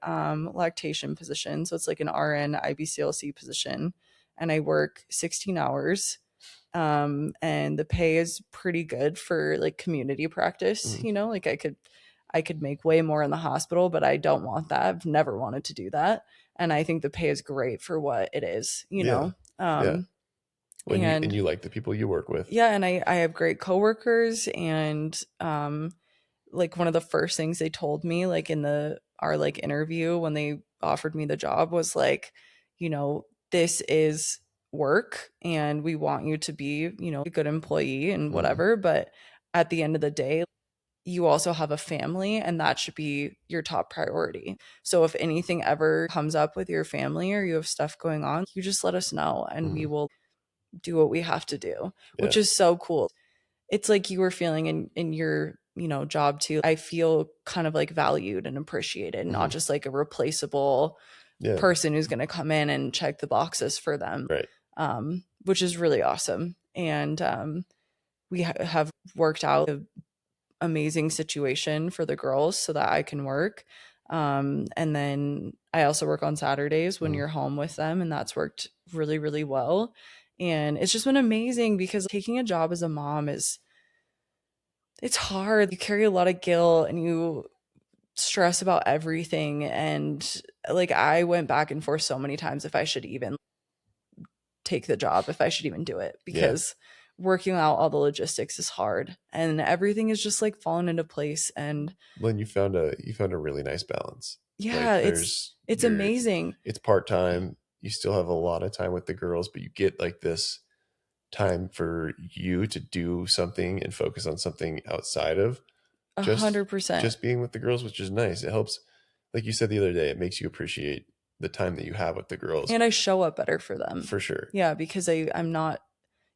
lactation position. So it's like an RN IBCLC position, and I work 16 hours. And the pay is pretty good for like community practice. Like I could make way more in the hospital, but I don't want that. I've never wanted to do that. And I think the pay is great for what it is, know? And you like the people you work with. Yeah. And I have great coworkers, and like one of the first things they told me like in our like interview when they offered me the job was like, this is work and we want you to be, a good employee and whatever. But at the end of the day, you also have a family, and that should be your top priority. So if anything ever comes up with your family or you have stuff going on, you just let us know and we will do what we have to do, which is so cool. It's like you were feeling in your, job too. I feel kind of like valued and appreciated, not just like a replaceable person who's going to come in and check the boxes for them. Right. which is really awesome. And we have worked out an amazing situation for the girls so that I can work. And then I also work on Saturdays when you're home with them, and that's worked really, really well. And it's just been amazing because taking a job as a mom it's hard. You carry a lot of guilt and you stress about everything. And like, I went back and forth so many times if I should even take the job, if I should even do it, because working out all the logistics is hard and everything is just like falling into place. And when you found a really nice balance. Yeah, like it's amazing. It's part-time. You still have a lot of time with the girls, but you get like this time for you to do something and focus on something outside of 100% just being with the girls, which is nice. It helps, like you said the other day, it makes you appreciate the time that you have with the girls, and I show up better for them, for sure. Yeah, because I'm not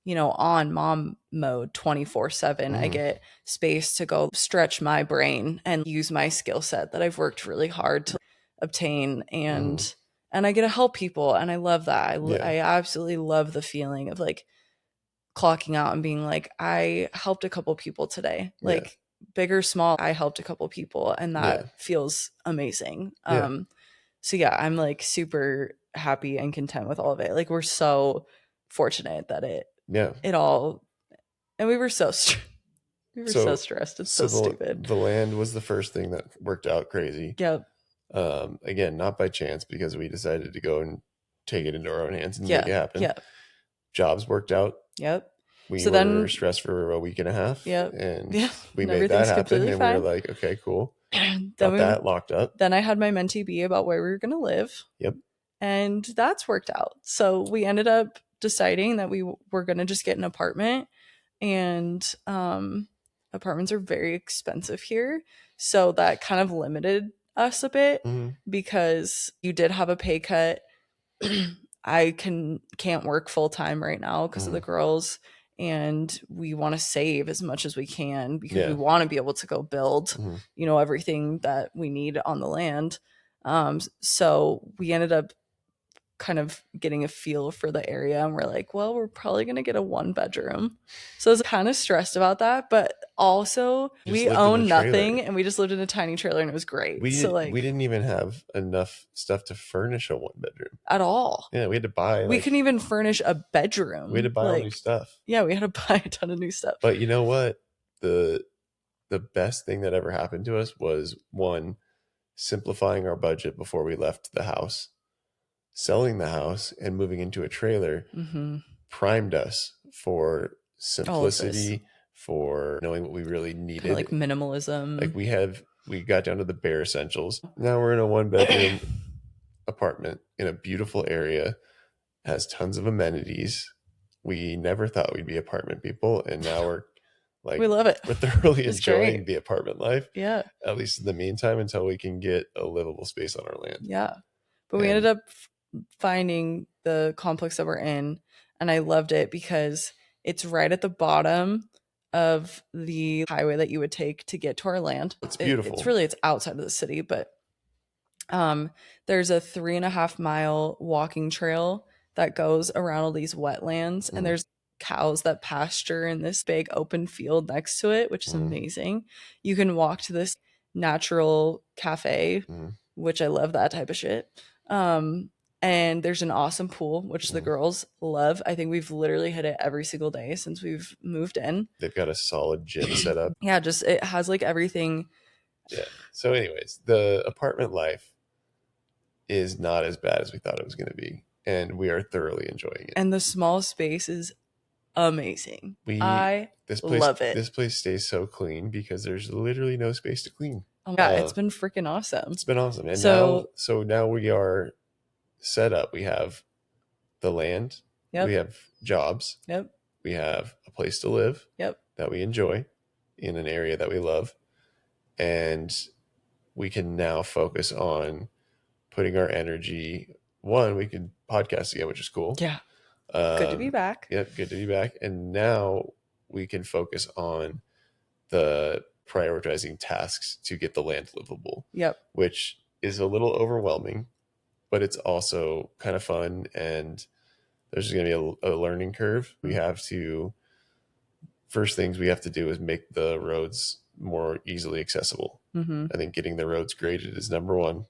on mom mode 24/7. I get space to go stretch my brain and use my skill set that I've worked really hard to obtain, and I get to help people, and I love that. I absolutely love the feeling of like clocking out and being like, I helped a couple people today, like big or small, I helped a couple people, and that feels amazing. So yeah, I'm like super happy and content with all of it. Like, we're so fortunate that it all, and we were so stressed. It's so stupid. The land was the first thing that worked out crazy. Yep. Again, not by chance, because we decided to go and take it into our own hands and make it happen. Yep. Jobs worked out. Yep. We were stressed for a week and a half. Yep. And we made that happen. And we were like, okay, cool. Got that locked up. Then I had my mentee be about where we were going to live. Yep. And that's worked out. So we ended up deciding that we were going to just get an apartment. And apartments are very expensive here. So that kind of limited us a bit because you did have a pay cut. I can't work full time right now because of the girls, and we want to save as much as we can because we want to be able to go build, everything that we need on the land. So we ended up kind of getting a feel for the area, and we're like, well, we're probably going to get a 1-bedroom. So I was kind of stressed about that, but also we own nothing and we just lived in a tiny trailer, and it was great. We didn't even have enough stuff to furnish a 1-bedroom at all. Yeah, we had to buy. We couldn't even furnish a bedroom. We had to buy all new stuff. Yeah, we had to buy a ton of new stuff. But you know what? The best thing that ever happened to us was, one, simplifying our budget before we left the house. Selling the house and moving into a trailer primed us for simplicity, for knowing what we really needed. Kind of like minimalism. Like we got down to the bare essentials. Now we're in a 1-bedroom apartment in a beautiful area, has tons of amenities. We never thought we'd be apartment people, and now we're like, we love it. We're thoroughly enjoying the apartment life. Yeah. At least in the meantime, until we can get a livable space on our land. Yeah. But we ended up finding the complex that we're in, and I loved it because it's right at the bottom of the highway that you would take to get to our land. It's beautiful. It's outside of the city, but there's a 3.5 mile walking trail that goes around all these wetlands, and there's cows that pasture in this big open field next to it, which is amazing. You can walk to this natural cafe, which I love that type of shit. And there's an awesome pool, which the girls love. I think we've literally hit it every single day since we've moved in. They've got a solid gym set up. Yeah, just it has like everything. Yeah. So anyways, the apartment life is not as bad as we thought it was going to be, and we are thoroughly enjoying it. And the small space is amazing. I love it. This place stays so clean because there's literally no space to clean. Oh yeah, it's been freaking awesome. It's been awesome. And now we are set up. We have the land. Yep. We have jobs. Yep. We have a place to live. Yep. That we enjoy in an area that we love. And we can now focus on putting our energy. One, we can podcast again, which is cool. Yeah. Good to be back. Yep. Good to be back. And now we can focus on the prioritizing tasks to get the land livable. Yep. Which is a little overwhelming, but it's also kind of fun. And there's going to be a learning curve. We have to, first things we have to do is make the roads more easily accessible. I think getting the roads graded is number one.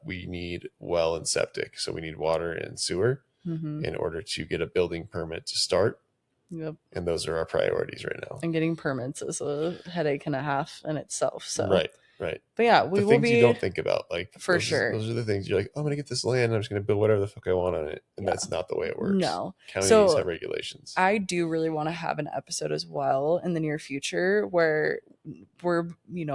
We need well and septic. So we need water and sewer in order to get a building permit to start. Yep. And those are our priorities right now. And getting permits is a headache and a half in itself. So Right. But yeah, we will be. You don't think about, like, for sure. Those are the things you're like, oh, I'm gonna get this land and I'm just gonna build whatever the fuck I want on it, and that's not the way it works. No, counties have regulations. I do really want to have an episode as well in the near future where we're,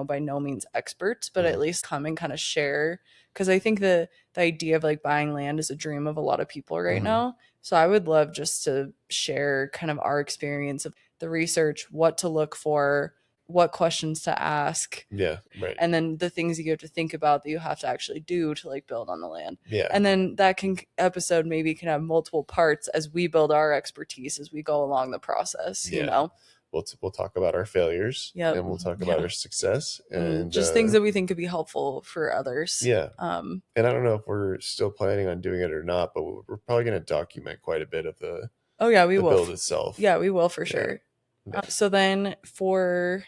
by no means experts, but at least come and kind of share, because I think the idea of like buying land is a dream of a lot of people right now. So I would love just to share kind of our experience of the research, what to look for, what questions to ask. Yeah, right. And then the things you have to think about that you have to actually do to like build on the land. Yeah. And then that episode maybe can have multiple parts as we build our expertise as we go along the process, you know? We'll talk about our failures and we'll talk about our success and just things that we think could be helpful for others. Yeah. And I don't know if we're still planning on doing it or not, but we're probably going to document quite a bit of the build itself. Yeah, we will for sure. Yeah. So then for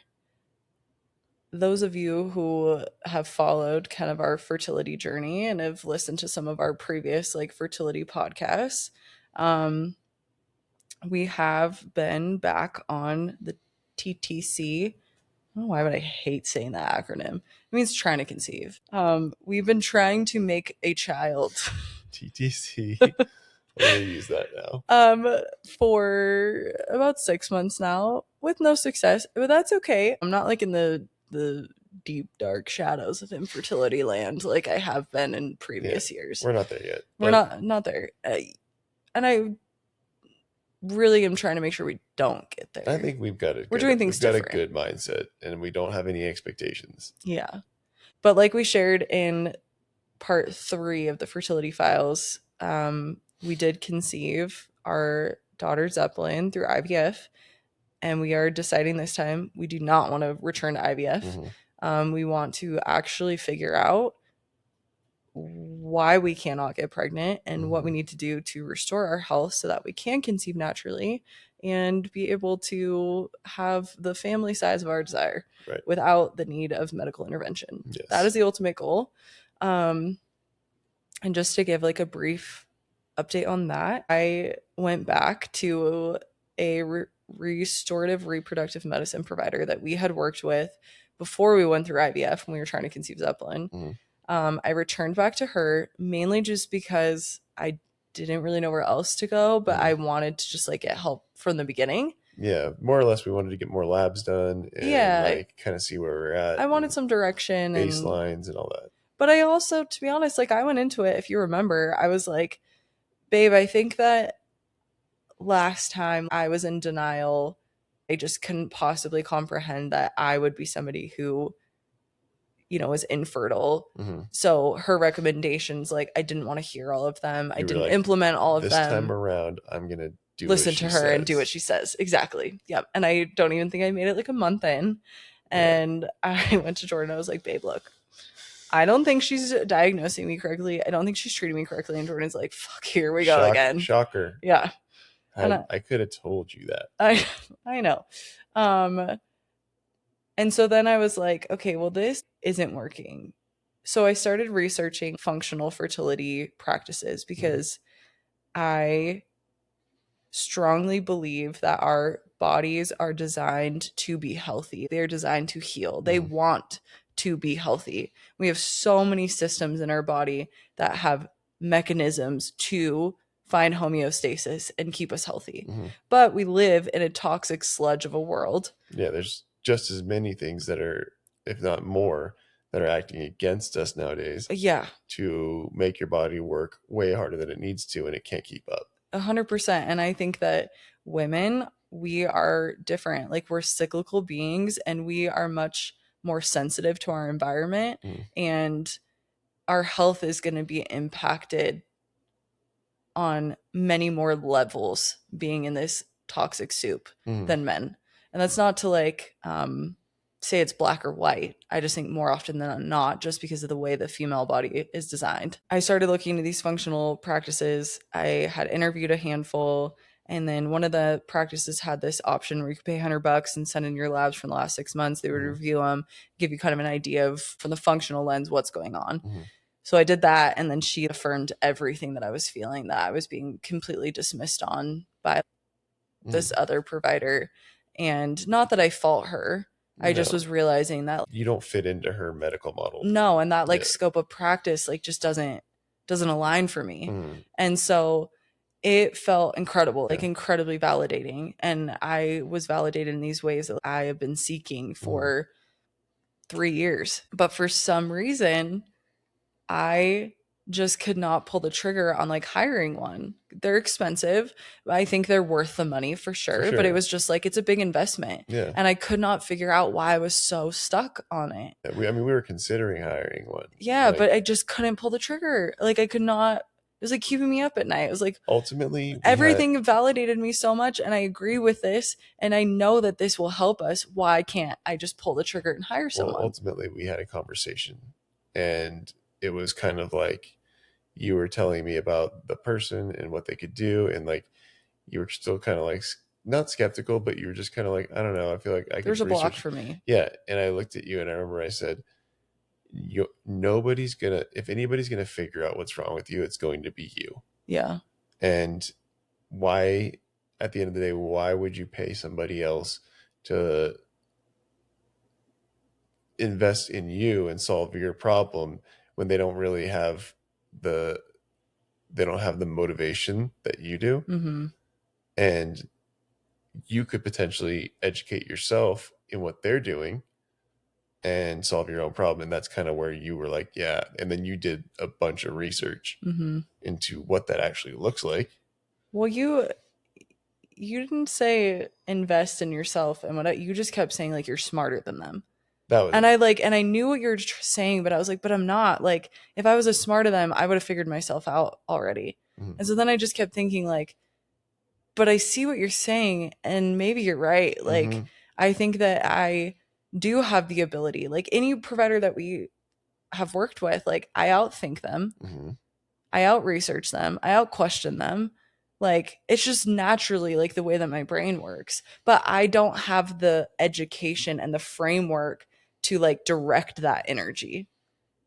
those of you who have followed kind of our fertility journey and have listened to some of our previous like fertility podcasts, we have been back on the TTC. I don't know why would I hate saying that acronym. It means trying to conceive. We've been trying to make a child. TTC. I'm gonna use that now. For about 6 months now with no success, but that's okay. I'm not like in the deep dark shadows of infertility land like I have been in previous years. We're not there yet. We're not there. And I really am trying to make sure we don't get there. I think we've got doing things different. Got a good mindset and we don't have any expectations. Yeah. But like we shared in part 3 of the fertility files, we did conceive our daughter Zeppelin through IVF. And we are deciding this time we do not want to return to IVF. We want to actually figure out why we cannot get pregnant and what we need to do to restore our health so that we can conceive naturally and be able to have the family size of our desire without the need of medical intervention. Yes. That is the ultimate goal. And just to give like a brief update on that, I went back to a restorative reproductive medicine provider that we had worked with before we went through IVF when we were trying to conceive Zeppelin. I returned back to her mainly just because I didn't really know where else to go, but I wanted to just like get help from the beginning. Yeah, more or less we wanted to get more labs done and like kind of see where we're at. I wanted some direction, baselines and all that. But I also, to be honest, like I went into it, if you remember, I was like, babe, I think that last time I was in denial. I just couldn't possibly comprehend that I would be somebody who, was infertile. So her recommendations, like I didn't want to hear all of them. I didn't implement all of them. This time around, I'm going to listen to her and do what she says. Exactly. Yep. And I don't even think I made it like a month in. And I went to Jordan. I was like, babe, look, I don't think she's diagnosing me correctly. I don't think she's treating me correctly. And Jordan's like, fuck, here we go again. Shocker. Yeah. I could have told you that. I know. And so then I was like, okay, well, this isn't working. So I started researching functional fertility practices because I strongly believe that our bodies are designed to be healthy. They're designed to heal. They want to be healthy. We have so many systems in our body that have mechanisms to find homeostasis and keep us healthy. But we live in a toxic sludge of a world. Yeah, there's just as many things that are, if not more, that are acting against us nowadays. Yeah. To make your body work way harder than it needs to, and it can't keep up. 100%. And I think that women, we are different. Like we're cyclical beings and we are much more sensitive to our environment and our health is going to be impacted on many more levels being in this toxic soup than men. And that's not to like say it's black or white. I just think more often than not, just because of the way the female body is designed. I started looking into these functional practices. I had interviewed a handful, and then one of the practices had this option where you could pay $100 and send in your labs from the last 6 months. They would review them, give you kind of an idea of, from the functional lens, what's going on. So I did that, and then she affirmed everything that I was feeling, that I was being completely dismissed on by this other provider. And not that I fault her. I just was realizing that you don't fit into her medical model. No, and that like scope of practice like just doesn't align for me. And so it felt incredible, like incredibly validating. And I was validated in these ways that I have been seeking for 3 years. But for some reason, I just could not pull the trigger on like hiring one. They're expensive. I think they're worth the money for sure. But it was just like, it's a big investment. And I could not figure out why I was so stuck on it. We were considering hiring one. Yeah, like, but I just couldn't pull the trigger. Like I could not. It was like keeping me up at night. It was like, ultimately everything validated me so much, and I agree with this, and I know that this will help us. Why can't I just pull the trigger and hire someone? Ultimately, we had a conversation, and it was kind of like you were telling me about the person and what they could do, and like you were still kind of like not skeptical, but you were just kind of like, I don't know, I feel like there's a block for me. Yeah, and I looked at you, and I remember I said, nobody's gonna, if anybody's gonna figure out what's wrong with you, it's going to be you. Yeah. And why, at the end of the day, why would you pay somebody else to invest in you and solve your problem when they don't really have the motivation that you do? And you could potentially educate yourself in what they're doing and solve your own problem. And that's kind of where you were like, yeah. And then you did a bunch of research into what that actually looks like. Well, you didn't say invest in yourself, and you just kept saying like you're smarter than them. And I knew what you were saying, but I was like, but I'm not. Like, if I was as smart as them, I would have figured myself out already. And so then I just kept thinking like, but I see what you're saying, and maybe you're right. Like, I think that I do have the ability, like any provider that we have worked with, like I outthink them. I out-research them. I out-question them. Like, it's just naturally like the way that my brain works. But I don't have the education and the framework to like direct that energy.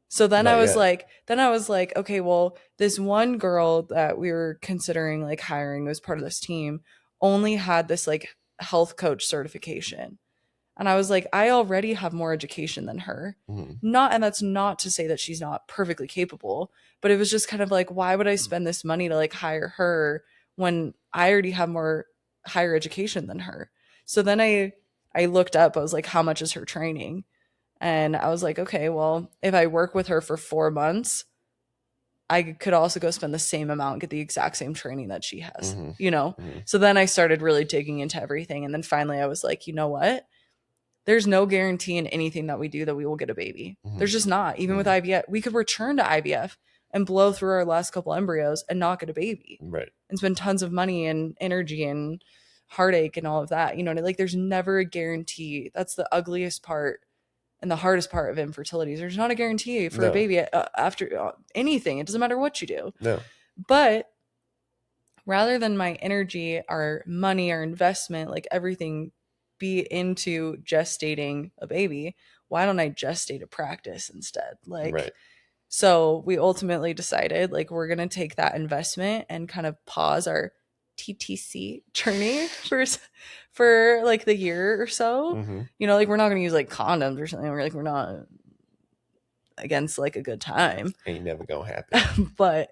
So then I was like, okay, well, this one girl that we were considering like hiring as part of this team only had this like health coach certification. And I was like, I already have more education than her. And that's not to say that she's not perfectly capable, but it was just kind of like, why would I spend this money to like hire her when I already have more higher education than her? So then I looked up, I was like, how much is her training? And I was like, okay, well, if I work with her for 4 months, I could also go spend the same amount, get the exact same training that she has, you know? So then I started really digging into everything. And then finally I was like, you know what? There's no guarantee in anything that we do that we will get a baby. There's just not. Even with IVF, we could return to IVF and blow through our last couple embryos and not get a baby. Right. And spend tons of money and energy and heartache and all of that. You know, like there's never a guarantee. That's the ugliest part and the hardest part of infertility. There's not a guarantee for a baby after anything. It doesn't matter what you do. No. But rather than my energy, our money, our investment, like everything be into gestating a baby, why don't I gestate a practice instead? Like, so we ultimately decided like we're going to take that investment and kind of pause our TTC journey for like the year or so. You know, like we're not going to use like condoms or something. We're not against like a good time. Ain't never going to happen. But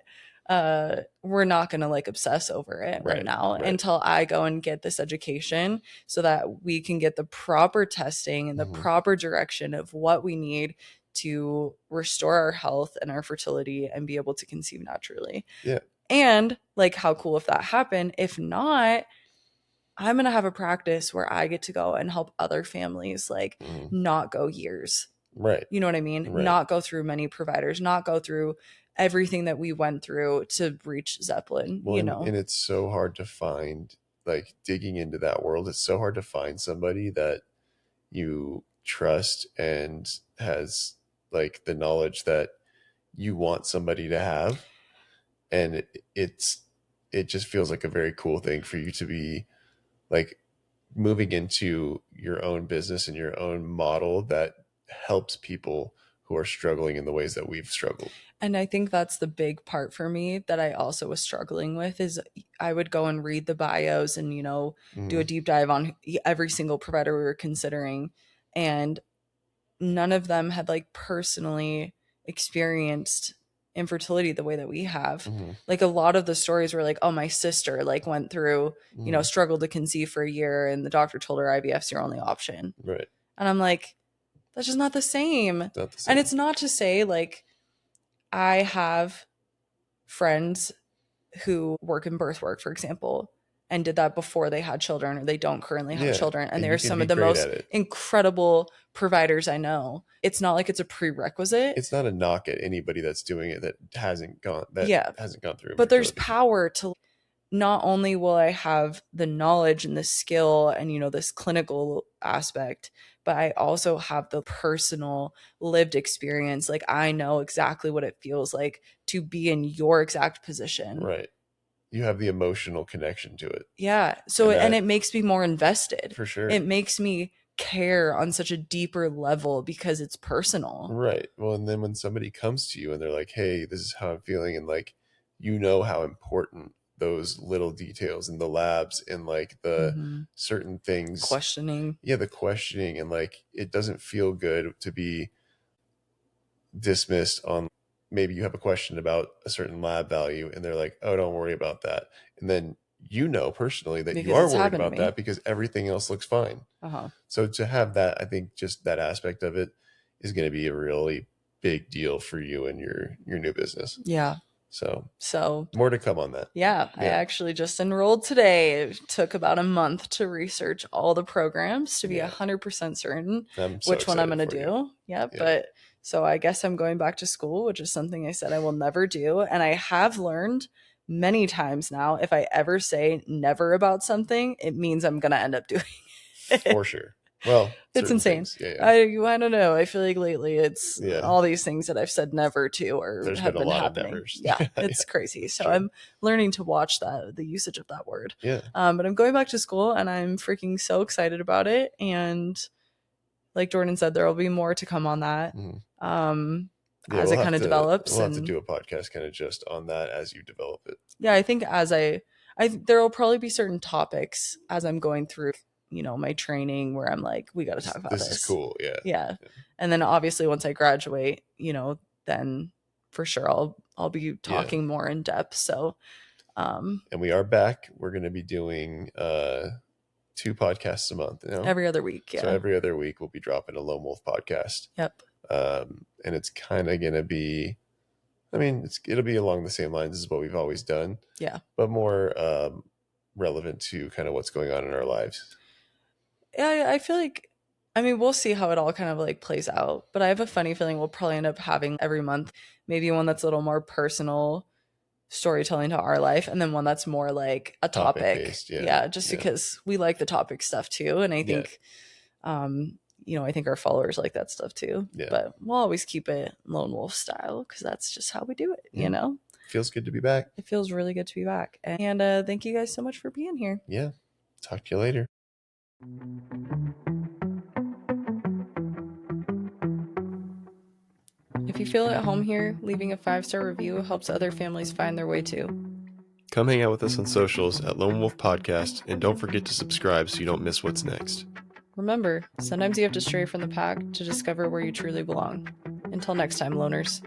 we're not going to like obsess over it right now until I go and get this education so that we can get the proper testing and the proper direction of what we need to restore our health and our fertility and be able to conceive naturally. Yeah. And like, how cool if that happened? If not, I'm going to have a practice where I get to go and help other families like not go years. Right. You know what I mean? Right. Not go through many providers, not go through everything that we went through to reach Zeppelin, well, you know? And it's so hard to find, like digging into that world, it's so hard to find somebody that you trust and has like the knowledge that you want somebody to have. And it just feels like a very cool thing for you to be like moving into your own business and your own model that helps people who are struggling in the ways that we've struggled. And I think that's the big part for me that I also was struggling with is I would go and read the bios and, do a deep dive on every single provider we were considering. And none of them had like personally experienced infertility the way that we have. Like a lot of the stories were like, oh, my sister like went through, struggled to conceive for a year and the doctor told her IVF's your only option. Right. And I'm like, that's just not the same. And it's not to say like I have friends who work in birth work, for example, and did that before they had children or they don't currently have children. And they're some of the most incredible providers I know. It's not like it's a prerequisite. It's not a knock at anybody that's doing it that hasn't gone through. But there's power to not only will I have the knowledge and the skill and, this clinical aspect, but I also have the personal lived experience. Like I know exactly what it feels like to be in your exact position. Right. You have the emotional connection to it. Yeah. So, and it makes me more invested. For sure. It makes me care on such a deeper level because it's personal. Right. Well, and then when somebody comes to you and they're like, hey, this is how I'm feeling. And like, how important those little details in the labs and like the certain things. Questioning. Yeah. The questioning. And like, it doesn't feel good to be dismissed on maybe you have a question about a certain lab value and they're like, oh, don't worry about that. And then personally that because you are worried about that because everything else looks fine. So to have that, I think just that aspect of it is going to be a really big deal for you and your new business. Yeah. So more to come on that. Yeah. I actually just enrolled today. It took about a month to research all the programs to be 100% certain which one I'm going to do. Yeah. But so I guess I'm going back to school, which is something I said I will never do. And I have learned many times now, if I ever say never about something, it means I'm going to end up doing it. For sure. Well, it's insane. I don't know. I feel like lately it's all these things that I've said never to or have been happening. Yeah, it's crazy. So I'm learning to watch the usage of that word. Yeah. But I'm going back to school and I'm freaking so excited about it. And like Jordan said, there will be more to come on that as it kind of develops. We'll have to do a podcast kind of just on that as you develop it. Yeah, I think there will probably be certain topics as I'm going through, my training where I'm like, we got to talk about this. This is cool. Yeah. And then obviously once I graduate, then for sure I'll be talking more in depth. So, and we are back. We're going to be doing 2 podcasts a month, every other week. Yeah. So every other week we'll be dropping a Lone Wolf podcast. Yep. And it's kind of going to be, it'll be along the same lines as what we've always done. Yeah. But more relevant to kind of what's going on in our lives. Yeah, I feel like, we'll see how it all kind of like plays out, but I have a funny feeling we'll probably end up having every month, maybe one that's a little more personal storytelling to our life, and then one that's more like a topic. Because we like the topic stuff too. And I think, I think our followers like that stuff too. Yeah. But we'll always keep it Lone Wolf style because that's just how we do it, Feels good to be back. It feels really good to be back. And thank you guys so much for being here. Yeah. Talk to you later. If you feel at home here, leaving a 5-star review helps other families find their way too. Come hang out with us on socials at Lone Wolf Podcast, and don't forget to subscribe so you don't miss what's next. Remember, sometimes you have to stray from the pack to discover where you truly belong. Until next time, loners.